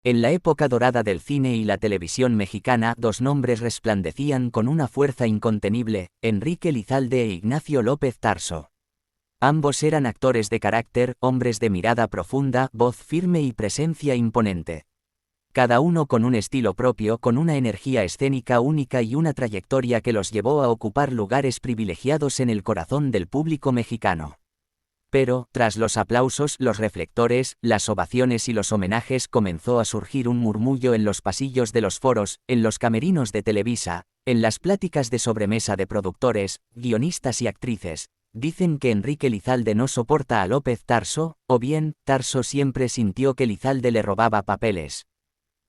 En la época dorada del cine y la televisión mexicana, dos nombres resplandecían con una fuerza incontenible: Enrique Lizalde e Ignacio López Tarso. Ambos eran actores de carácter, hombres de mirada profunda, voz firme y presencia imponente. Cada uno con un estilo propio, con una energía escénica única y una trayectoria que los llevó a ocupar lugares privilegiados en el corazón del público mexicano. Pero, tras los aplausos, los reflectores, las ovaciones y los homenajes, comenzó a surgir un murmullo en los pasillos de los foros, en los camerinos de Televisa, en las pláticas de sobremesa de productores, guionistas y actrices. Dicen que Enrique Lizalde no soporta a López Tarso, o bien, Tarso siempre sintió que Lizalde le robaba papeles.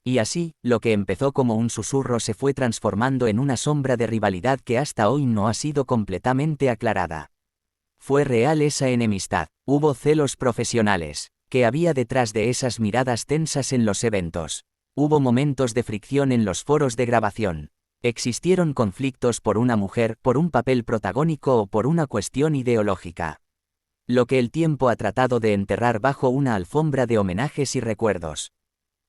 Y así, lo que empezó como un susurro se fue transformando en una sombra de rivalidad que hasta hoy no ha sido completamente aclarada. Fue real esa enemistad, hubo celos profesionales. ¿Qué había detrás de esas miradas tensas en los eventos? Hubo momentos de fricción en los foros de grabación. Existieron conflictos por una mujer, por un papel protagónico o por una cuestión ideológica. Lo que el tiempo ha tratado de enterrar bajo una alfombra de homenajes y recuerdos.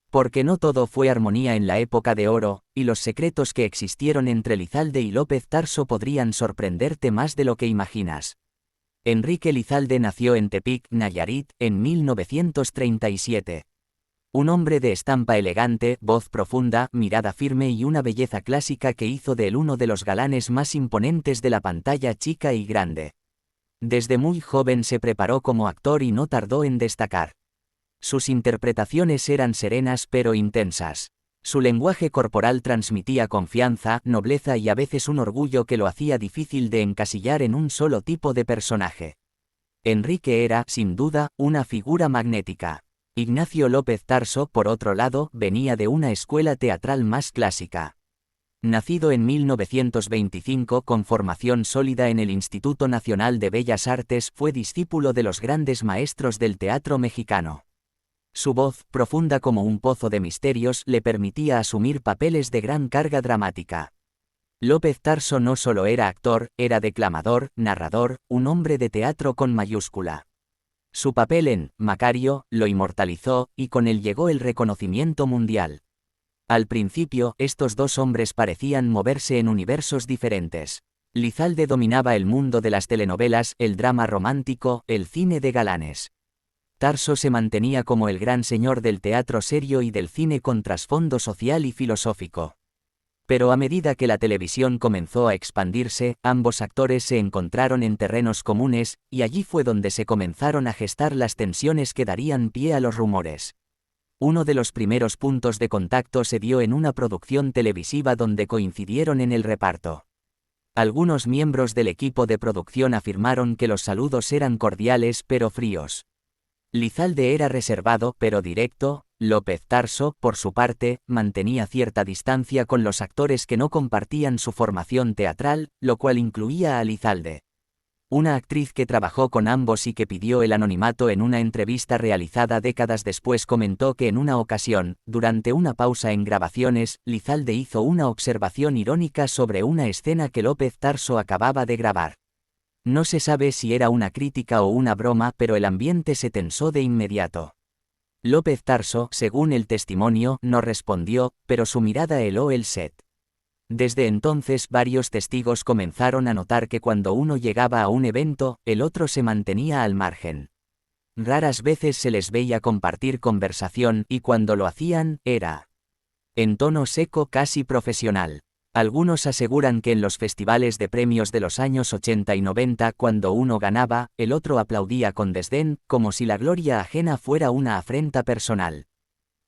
Porque no todo fue armonía en la época de oro, y los secretos que existieron entre Lizalde y López Tarso podrían sorprenderte más de lo que imaginas. Enrique Lizalde nació en Tepic, Nayarit, en 1937. Un hombre de estampa elegante, voz profunda, mirada firme y una belleza clásica que hizo de él uno de los galanes más imponentes de la pantalla chica y grande. Desde muy joven se preparó como actor y no tardó en destacar. Sus interpretaciones eran serenas pero intensas. Su lenguaje corporal transmitía confianza, nobleza y a veces un orgullo que lo hacía difícil de encasillar en un solo tipo de personaje. Enrique era, sin duda, una figura magnética. Ignacio López Tarso, por otro lado, venía de una escuela teatral más clásica. Nacido en 1925 con formación sólida en el Instituto Nacional de Bellas Artes, fue discípulo de los grandes maestros del teatro mexicano. Su voz, profunda como un pozo de misterios, le permitía asumir papeles de gran carga dramática. López Tarso no solo era actor, era declamador, narrador, un hombre de teatro con mayúscula. Su papel en Macario lo inmortalizó, y con él llegó el reconocimiento mundial. Al principio, estos dos hombres parecían moverse en universos diferentes. Lizalde dominaba el mundo de las telenovelas, el drama romántico, el cine de galanes. Tarso se mantenía como el gran señor del teatro serio y del cine con trasfondo social y filosófico. Pero a medida que la televisión comenzó a expandirse, ambos actores se encontraron en terrenos comunes, y allí fue donde se comenzaron a gestar las tensiones que darían pie a los rumores. Uno de los primeros puntos de contacto se dio en una producción televisiva donde coincidieron en el reparto. Algunos miembros del equipo de producción afirmaron que los saludos eran cordiales pero fríos. Lizalde era reservado pero directo. López Tarso, por su parte, mantenía cierta distancia con los actores que no compartían su formación teatral, lo cual incluía a Lizalde. Una actriz que trabajó con ambos y que pidió el anonimato en una entrevista realizada décadas después comentó que en una ocasión, durante una pausa en grabaciones, Lizalde hizo una observación irónica sobre una escena que López Tarso acababa de grabar. No se sabe si era una crítica o una broma, pero el ambiente se tensó de inmediato. López Tarso, según el testimonio, no respondió, pero su mirada heló el set. Desde entonces varios testigos comenzaron a notar que cuando uno llegaba a un evento, el otro se mantenía al margen. Raras veces se les veía compartir conversación, y cuando lo hacían, era en tono seco, casi profesional. Algunos aseguran que en los festivales de premios de los años 80 y 90, cuando uno ganaba, el otro aplaudía con desdén, como si la gloria ajena fuera una afrenta personal.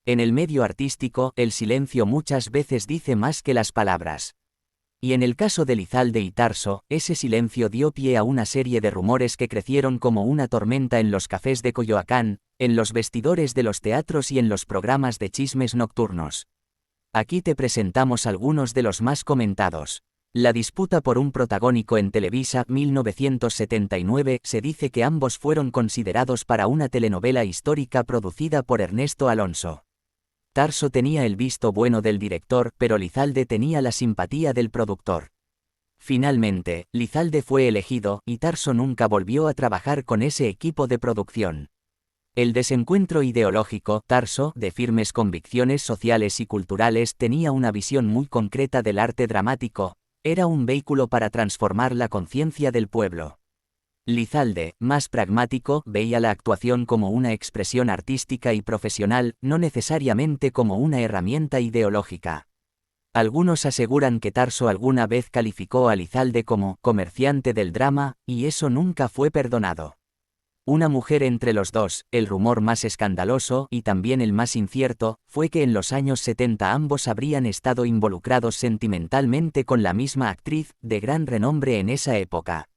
En el medio artístico, el silencio muchas veces dice más que las palabras. Y en el caso de Lizalde y Tarso, ese silencio dio pie a una serie de rumores que crecieron como una tormenta en los cafés de Coyoacán, en los vestidores de los teatros y en los programas de chismes nocturnos. Aquí te presentamos algunos de los más comentados. La disputa por un protagónico en Televisa, 1979, se dice que ambos fueron considerados para una telenovela histórica producida por Ernesto Alonso. Tarso tenía el visto bueno del director, pero Lizalde tenía la simpatía del productor. Finalmente, Lizalde fue elegido, y Tarso nunca volvió a trabajar con ese equipo de producción. El desencuentro ideológico, Tarso, de firmes convicciones sociales y culturales, tenía una visión muy concreta del arte dramático, era un vehículo para transformar la conciencia del pueblo. Lizalde, más pragmático, veía la actuación como una expresión artística y profesional, no necesariamente como una herramienta ideológica. Algunos aseguran que Tarso alguna vez calificó a Lizalde como comerciante del drama, y eso nunca fue perdonado. Una mujer entre los dos, el rumor más escandaloso y también el más incierto, fue que en los años 70 ambos habrían estado involucrados sentimentalmente con la misma actriz, de gran renombre en esa época.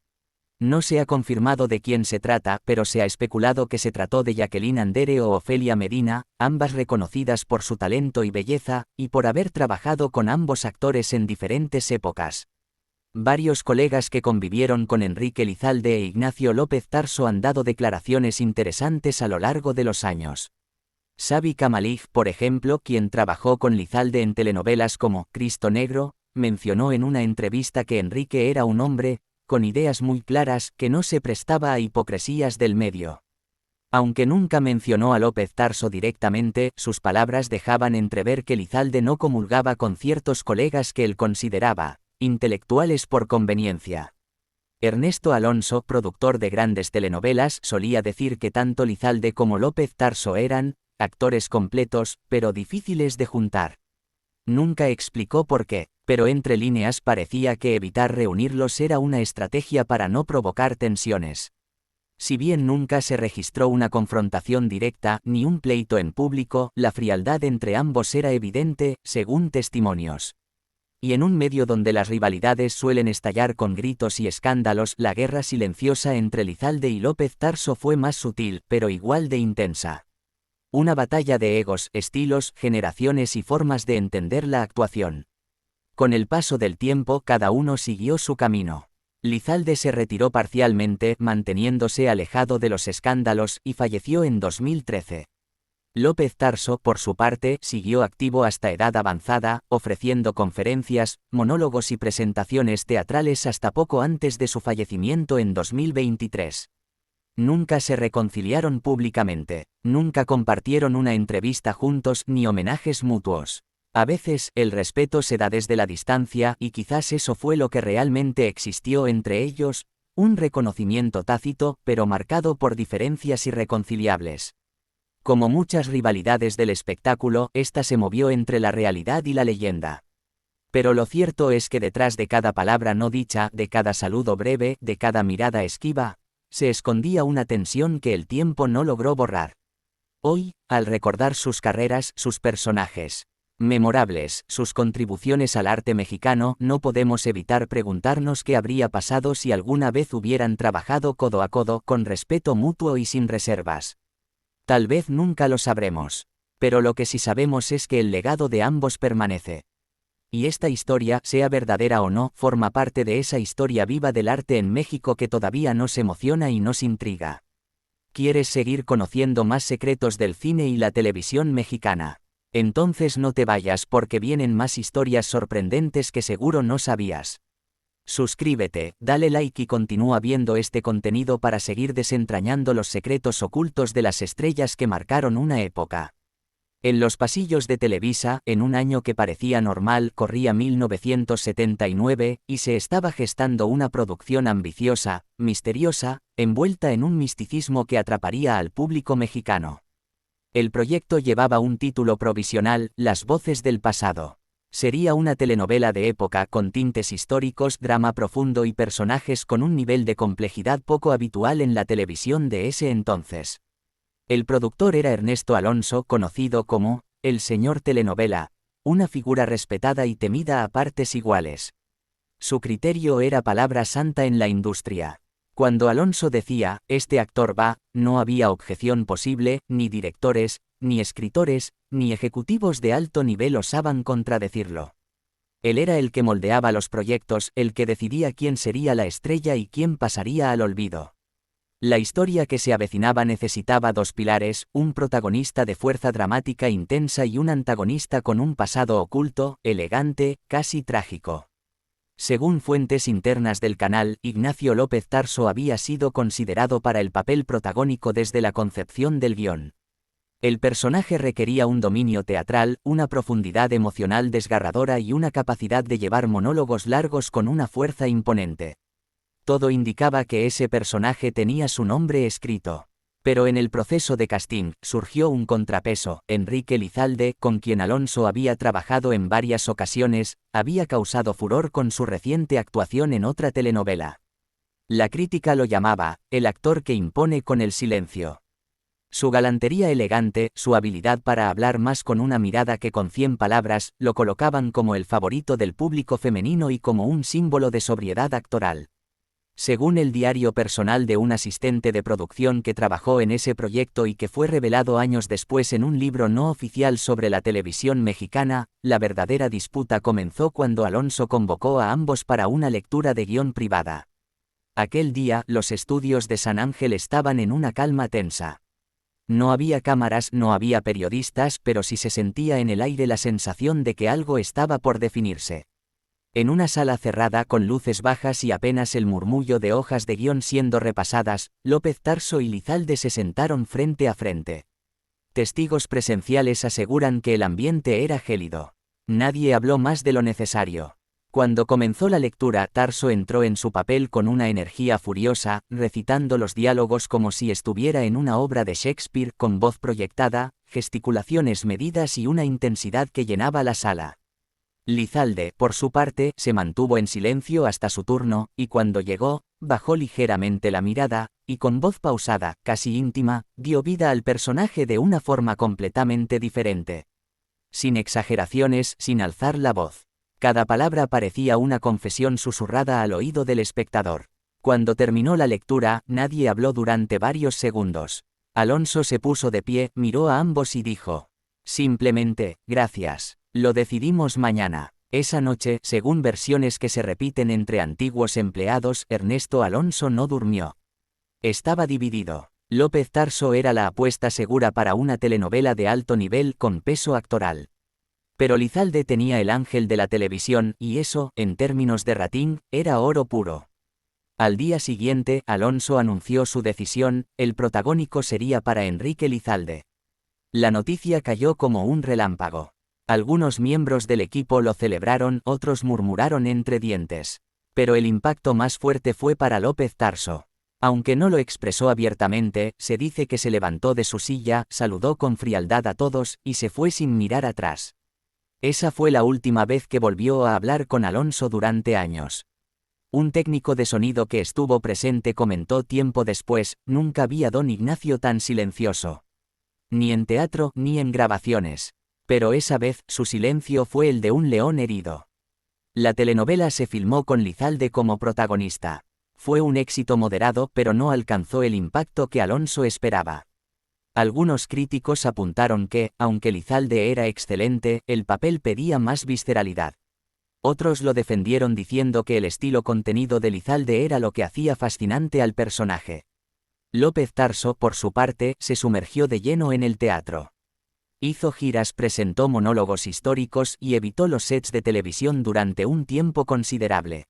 No se ha confirmado de quién se trata, pero se ha especulado que se trató de Jacqueline Andere o Ofelia Medina, ambas reconocidas por su talento y belleza, y por haber trabajado con ambos actores en diferentes épocas. Varios colegas que convivieron con Enrique Lizalde e Ignacio López Tarso han dado declaraciones interesantes a lo largo de los años. Xavi Camalig, por ejemplo, quien trabajó con Lizalde en telenovelas como Cristo Negro, mencionó en una entrevista que Enrique era un hombre con ideas muy claras, que no se prestaba a hipocresías del medio. Aunque nunca mencionó a López Tarso directamente, sus palabras dejaban entrever que Lizalde no comulgaba con ciertos colegas que él consideraba intelectuales por conveniencia. Ernesto Alonso, productor de grandes telenovelas, solía decir que tanto Lizalde como López Tarso eran actores completos, pero difíciles de juntar. Nunca explicó por qué, pero entre líneas parecía que evitar reunirlos era una estrategia para no provocar tensiones. Si bien nunca se registró una confrontación directa ni un pleito en público, la frialdad entre ambos era evidente, según testimonios. Y en un medio donde las rivalidades suelen estallar con gritos y escándalos, la guerra silenciosa entre Lizalde y López Tarso fue más sutil, pero igual de intensa. Una batalla de egos, estilos, generaciones y formas de entender la actuación. Con el paso del tiempo, cada uno siguió su camino. Lizalde se retiró parcialmente, manteniéndose alejado de los escándalos, y falleció en 2013. López Tarso, por su parte, siguió activo hasta edad avanzada, ofreciendo conferencias, monólogos y presentaciones teatrales hasta poco antes de su fallecimiento en 2023. Nunca se reconciliaron públicamente, nunca compartieron una entrevista juntos ni homenajes mutuos. A veces, el respeto se da desde la distancia, y quizás eso fue lo que realmente existió entre ellos, un reconocimiento tácito, pero marcado por diferencias irreconciliables. Como muchas rivalidades del espectáculo, esta se movió entre la realidad y la leyenda. Pero lo cierto es que detrás de cada palabra no dicha, de cada saludo breve, de cada mirada esquiva, se escondía una tensión que el tiempo no logró borrar. Hoy, al recordar sus carreras, sus personajes memorables, sus contribuciones al arte mexicano, no podemos evitar preguntarnos qué habría pasado si alguna vez hubieran trabajado codo a codo, con respeto mutuo y sin reservas. Tal vez nunca lo sabremos. Pero lo que sí sabemos es que el legado de ambos permanece. Y esta historia, sea verdadera o no, forma parte de esa historia viva del arte en México que todavía nos emociona y nos intriga. ¿Quieres seguir conociendo más secretos del cine y la televisión mexicana? Entonces no te vayas porque vienen más historias sorprendentes que seguro no sabías. Suscríbete, dale like y continúa viendo este contenido para seguir desentrañando los secretos ocultos de las estrellas que marcaron una época. En los pasillos de Televisa, en un año que parecía normal, corría 1979, y se estaba gestando una producción ambiciosa, misteriosa, envuelta en un misticismo que atraparía al público mexicano. El proyecto llevaba un título provisional, Las voces del pasado. Sería una telenovela de época con tintes históricos, drama profundo y personajes con un nivel de complejidad poco habitual en la televisión de ese entonces. El productor era Ernesto Alonso, conocido como el señor telenovela, una figura respetada y temida a partes iguales. Su criterio era palabra santa en la industria. Cuando Alonso decía, este actor va, no había objeción posible, ni directores, ni escritores, ni ejecutivos de alto nivel osaban contradecirlo. Él era el que moldeaba los proyectos, el que decidía quién sería la estrella y quién pasaría al olvido. La historia que se avecinaba necesitaba dos pilares, un protagonista de fuerza dramática intensa y un antagonista con un pasado oculto, elegante, casi trágico. Según fuentes internas del canal, Ignacio López Tarso había sido considerado para el papel protagónico desde la concepción del guión. El personaje requería un dominio teatral, una profundidad emocional desgarradora y una capacidad de llevar monólogos largos con una fuerza imponente. Todo indicaba que ese personaje tenía su nombre escrito. Pero en el proceso de casting, surgió un contrapeso. Enrique Lizalde, con quien Alonso había trabajado en varias ocasiones, había causado furor con su reciente actuación en otra telenovela. La crítica lo llamaba, el actor que impone con el silencio. Su galantería elegante, su habilidad para hablar más con una mirada que con 100 palabras, lo colocaban como el favorito del público femenino y como un símbolo de sobriedad actoral. Según el diario personal de un asistente de producción que trabajó en ese proyecto y que fue revelado años después en un libro no oficial sobre la televisión mexicana, la verdadera disputa comenzó cuando Alonso convocó a ambos para una lectura de guión privada. Aquel día, los estudios de San Ángel estaban en una calma tensa. No había cámaras, no había periodistas, pero sí se sentía en el aire la sensación de que algo estaba por definirse. En una sala cerrada con luces bajas y apenas el murmullo de hojas de guión siendo repasadas, López Tarso y Lizalde se sentaron frente a frente. Testigos presenciales aseguran que el ambiente era gélido. Nadie habló más de lo necesario. Cuando comenzó la lectura, Tarso entró en su papel con una energía furiosa, recitando los diálogos como si estuviera en una obra de Shakespeare, con voz proyectada, gesticulaciones medidas y una intensidad que llenaba la sala. Lizalde, por su parte, se mantuvo en silencio hasta su turno, y cuando llegó, bajó ligeramente la mirada, y con voz pausada, casi íntima, dio vida al personaje de una forma completamente diferente. Sin exageraciones, sin alzar la voz. Cada palabra parecía una confesión susurrada al oído del espectador. Cuando terminó la lectura, nadie habló durante varios segundos. Alonso se puso de pie, miró a ambos y dijo: simplemente, gracias. Lo decidimos mañana. Esa noche, según versiones que se repiten entre antiguos empleados, Ernesto Alonso no durmió. Estaba dividido. López Tarso era la apuesta segura para una telenovela de alto nivel con peso actoral. Pero Lizalde tenía el ángel de la televisión, y eso, en términos de rating, era oro puro. Al día siguiente, Alonso anunció su decisión: el protagónico sería para Enrique Lizalde. La noticia cayó como un relámpago. Algunos miembros del equipo lo celebraron, otros murmuraron entre dientes. Pero el impacto más fuerte fue para López Tarso. Aunque no lo expresó abiertamente, se dice que se levantó de su silla, saludó con frialdad a todos, y se fue sin mirar atrás. Esa fue la última vez que volvió a hablar con Alonso durante años. Un técnico de sonido que estuvo presente comentó tiempo después: nunca vi a don Ignacio tan silencioso. Ni en teatro, ni en grabaciones. Pero esa vez, su silencio fue el de un león herido. La telenovela se filmó con Lizalde como protagonista. Fue un éxito moderado, pero no alcanzó el impacto que Alonso esperaba. Algunos críticos apuntaron que, aunque Lizalde era excelente, el papel pedía más visceralidad. Otros lo defendieron diciendo que el estilo contenido de Lizalde era lo que hacía fascinante al personaje. López Tarso, por su parte, se sumergió de lleno en el teatro. Hizo giras, presentó monólogos históricos y evitó los sets de televisión durante un tiempo considerable.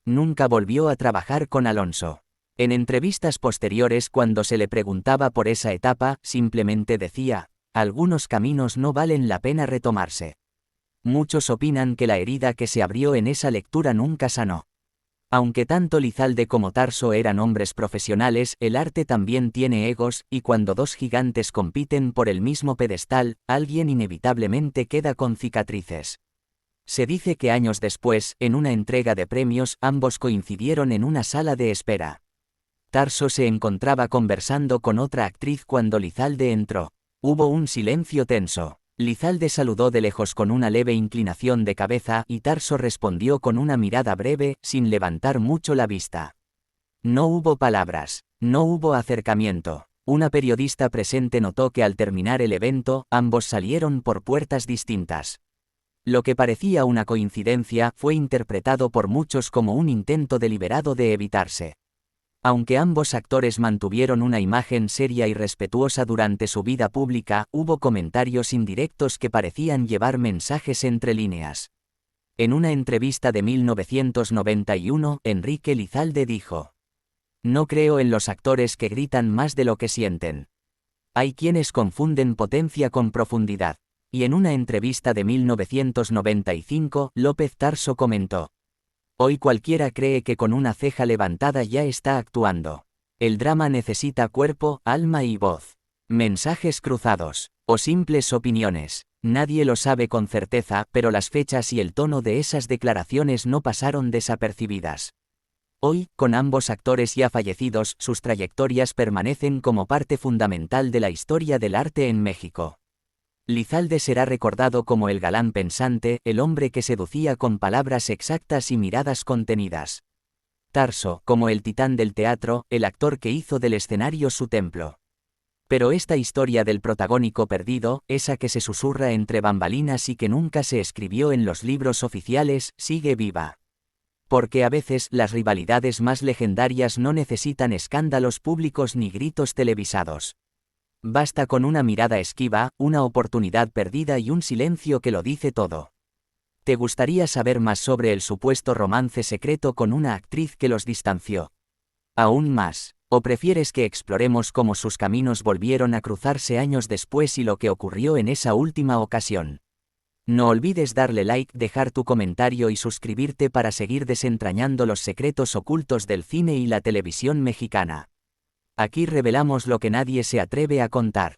Nunca volvió a trabajar con Alonso. En entrevistas posteriores, cuando se le preguntaba por esa etapa, simplemente decía: algunos caminos no valen la pena retomarse. Muchos opinan que la herida que se abrió en esa lectura nunca sanó. Aunque tanto Lizalde como Tarso eran hombres profesionales, el arte también tiene egos, y cuando dos gigantes compiten por el mismo pedestal, alguien inevitablemente queda con cicatrices. Se dice que años después, en una entrega de premios, ambos coincidieron en una sala de espera. Tarso se encontraba conversando con otra actriz cuando Lizalde entró. Hubo un silencio tenso. Lizalde saludó de lejos con una leve inclinación de cabeza, y Tarso respondió con una mirada breve, sin levantar mucho la vista. No hubo palabras, no hubo acercamiento. Una periodista presente notó que al terminar el evento, ambos salieron por puertas distintas. Lo que parecía una coincidencia fue interpretado por muchos como un intento deliberado de evitarse. Aunque ambos actores mantuvieron una imagen seria y respetuosa durante su vida pública, hubo comentarios indirectos que parecían llevar mensajes entre líneas. En una entrevista de 1991, Enrique Elizalde dijo: "No creo en los actores que gritan más de lo que sienten. Hay quienes confunden potencia con profundidad". Y en una entrevista de 1995, López Tarso comentó: "Hoy cualquiera cree que con una ceja levantada ya está actuando. El drama necesita cuerpo, alma y voz. Mensajes cruzados, o simples opiniones. Nadie lo sabe con certeza, pero las fechas y el tono de esas declaraciones no pasaron desapercibidas. Hoy, con ambos actores ya fallecidos, sus trayectorias permanecen como parte fundamental de la historia del arte en México. Elizalde será recordado como el galán pensante, el hombre que seducía con palabras exactas y miradas contenidas. Tarso, como el titán del teatro, el actor que hizo del escenario su templo. Pero esta historia del protagónico perdido, esa que se susurra entre bambalinas y que nunca se escribió en los libros oficiales, sigue viva. Porque a veces las rivalidades más legendarias no necesitan escándalos públicos ni gritos televisados. Basta con una mirada esquiva, una oportunidad perdida y un silencio que lo dice todo. ¿Te gustaría saber más sobre el supuesto romance secreto con una actriz que los distanció? ¿Aún más? ¿O prefieres que exploremos cómo sus caminos volvieron a cruzarse años después y lo que ocurrió en esa última ocasión? No olvides darle like, dejar tu comentario y suscribirte para seguir desentrañando los secretos ocultos del cine y la televisión mexicana. Aquí revelamos lo que nadie se atreve a contar.